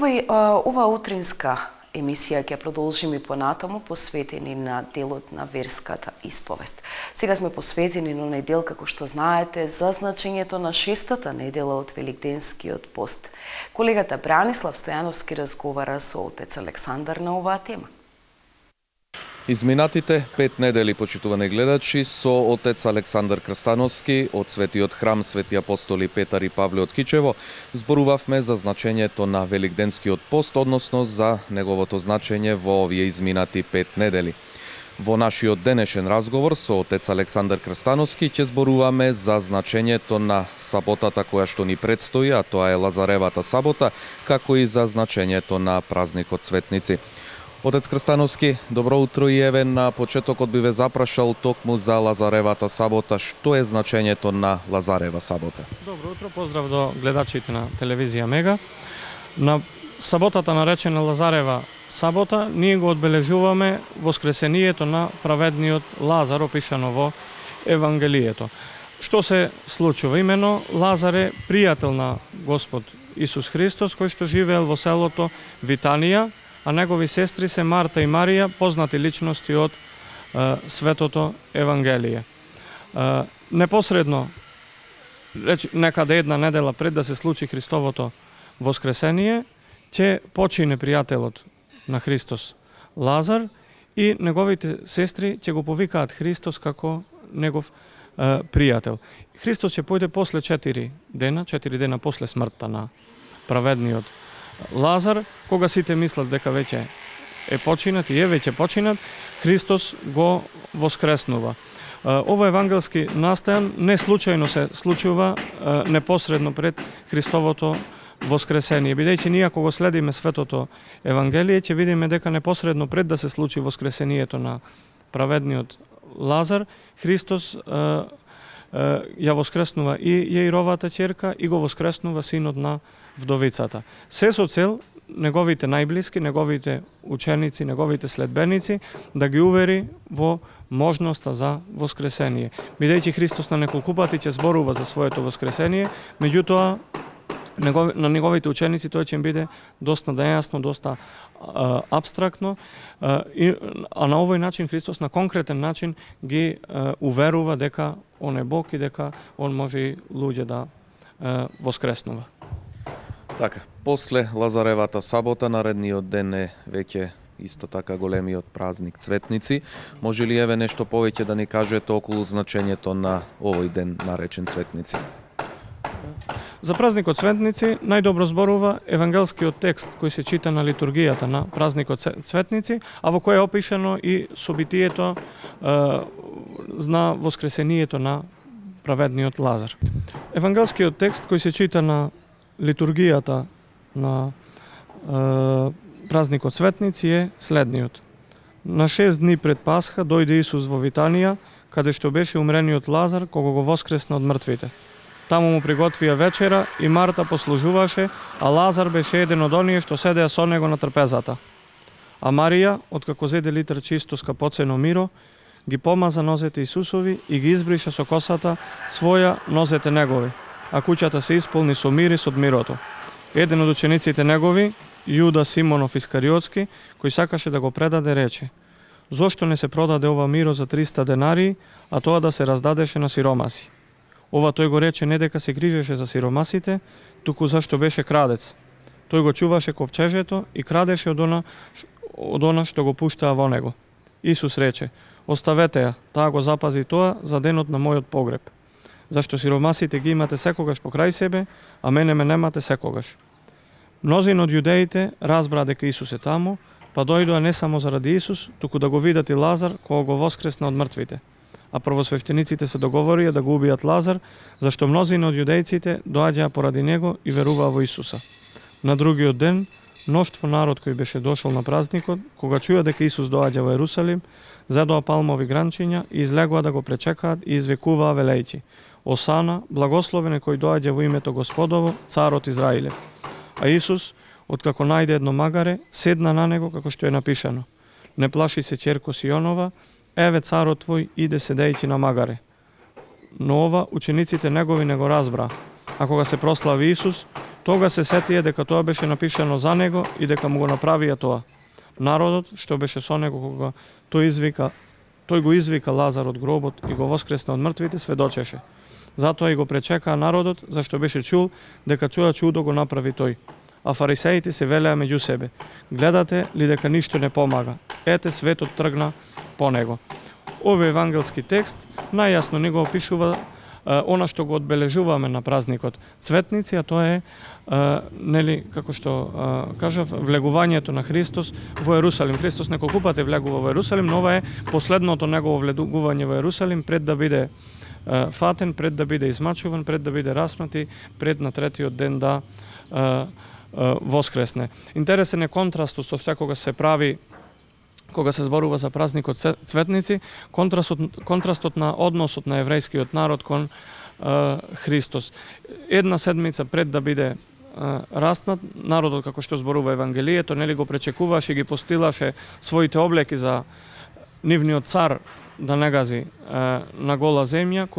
Ова утринска емисија ќе продолжиме понатаму посветени на делот на верската исповест. Сега сме посветени на онај дел, како што знаете, за значењето на шестата недела од Великденскиот пост. Колегата Бранислав Стојановски разговара со отец Александар на оваа тема. Изминатите 5 недели, почитувани гледачи, со отец Александар Крстановски од Светиот храм Свети апостоли Петар и Павле од Кичево зборувавме за значењето на Великденскиот пост, односно за неговото значење во овие изминати 5 недели. Во нашиот денешен разговор со отец Александар Крстановски ќе зборуваме за значењето на саботата која што ни предстои, а тоа е Лазаревата сабота, како и за значењето на празникот Светници. Отец Крстановски, добро утро и еве на почетокот би ве запрашал токму за Лазаревата сабота. Што е значењето на Лазарева сабота? Добро утро, поздрав до гледачите на телевизија Мега. На саботата наречена Лазарева сабота, ние го одбележуваме воскресението на праведниот Лазар, опишано во Евангелието. Што се случува? Имено Лазар е пријател на Господ Исус Христос, кој што живеел во селото Витанија, а негови сестри се Марта и Марија, познати личности од Светото Евангелие. Непосредно, некаде една недела пред да се случи Христовото воскресение, ќе почине пријателот на Христос Лазар и неговите сестри ќе го повикаат Христос како негов пријател. Христос ќе појде после 4 дена после смртта на праведниот Лазар, кога сите мислат дека веќе е починат и е веќе починат, Христос го воскреснува. Ова евангелски настојан не случајно се случува непосредно пред Христовото воскресение. Бидејќи ние ако го следиме Светото Евангелие, ќе видиме дека непосредно пред да се случи воскресението на праведниот Лазар, Христос ја воскреснува и Јаировата ќерка и го воскреснува синот на вдовицата. Се со цел неговите најблиски, неговите ученици, неговите следбеници да ги увери во можноста за воскресение. Бидејќи Христос на неколку пати ќе зборува за своето воскресение, меѓутоа на неговите ученици тоа ќе им биде доста нејасно, доста абстрактно, а на овој начин Христос на конкретен начин ги уверува дека Он е Бог и дека Он може и луѓе да воскреснува. Така, после Лазаревата сабота, наредниот ден е веќе исто така големиот празник Цветници. Може ли еве нешто повеќе да ни кажете околу значењето на овој ден наречен Цветници? За празникот Цветници најдобро зборува евангелскиот текст кој се чита на литургијата на празникот Цветници, а во кој е опишано и собитието на воскресението на праведниот Лазар. Евангелскиот текст кој се чита на литургијата на празникот Цветници е следниот. На 6 дни пред Пасха дојде Исус во Витанија, каде што беше умрениот Лазар, кога го воскресна од мртвите. Таму му приготвија вечера и Марта послужуваше, а Лазар беше еден од оние што седеа со него на трпезата. А Марија, откако зеде литар чисто скапоцено миро, ги помаза нозете Исусови и ги избриша со косата своја нозете негови, а куќата се исполни со мирис од мирото. Еден од учениците негови, Јуда Симонов Искариотски, кој сакаше да го предаде, рече: "Зошто не се продаде ова миро за 300 денарии, а тоа да се раздадеше на сиромаси?" Ова тој го рече не дека се грижеше за сиромасите, туку зашто беше крадец. Тој го чуваше ковчежето и крадеше од она што го пуштаа во него. Исус рече: "Оставете ја, таа го запази тоа за денот на мојот погреб. Зашто сиромасите ги имате секогаш покрај себе, а мене ме немате секогаш." Мнозина од јудеите разбраа дека Исус е таму, па дојдоа не само заради Исус, туку да го видат и Лазар кога го воскресна од мртвите. А првосвештениците се договорија да го убијат Лазар, зашто мнозина од јудејците доаѓаа поради него и веруваа во Исуса. На другиот ден, мноштво народ кој беше дошол на празникот, кога чуја дека Исус доаѓа во Ерусалим, зедоа палмови гранчиња и излегоа да го пречекаат и извекуваа велејќи: "Осана, благословен е кој доаѓа во името Господово, царот Израилев." А Исус, откако најде едно магаре, седна на него како што е напишано: "Не плаши се, ќерко Сионова, еве царот твој иде седејќи на магаре." Но ова учениците негови не го разбраа. А кога се прослави Исус, Тога се сетија дека тоа беше напишано за него и дека му го направија тоа. Народот што беше со него кога тој го извика Лазар од гробот и го воскресна од мртвите, сведочеше. Затоа и го пречекаа народот, зашто беше чул дека тоа чудо го направи тој. А фарисеите се велеа меѓу себе: гледате ли дека ништо не помага? Ете, светот тргна по него. Овој евангелски текст најјасно не го опишува она што го одбележуваме на празникот Цветници, а тоа е нели, како што кажав, влегувањето на Христос во Ерусалим. Христос неколку пати влегува во Ерусалим, но ова е последното негово влегување во Ерусалим пред да биде фатен, пред да биде измачуван, пред да биде распнати, пред на третиот ден да воскресне. Интересен е контрастот со секогаш се прави кога се зборува за празникот Цветници, контрастот на односот на еврејскиот народ кон Христос. Една седмица пред да биде распнат, народот, како што зборува Евангелието, нели го пречекуваше и ги постилаше своите облеки за нивниот цар да не гази на гола земја,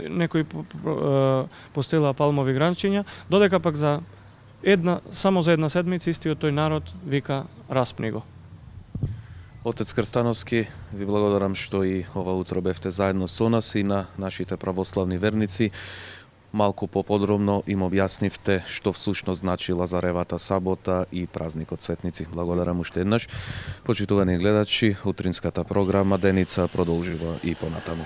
некои постилаа палмови гранчиња, додека пак само за една седмица истиот тој народ вика: распни го. Отец Крстановски, ви благодарам што и ова утро бевте заедно со нас и на нашите православни верници. Малку поподробно им објаснивте што всушност значи Лазаревата сабота и празникот Цветници. Благодарам уште еднаш. Почитувани гледачи, утринската програма Деница продолжува и понатаму.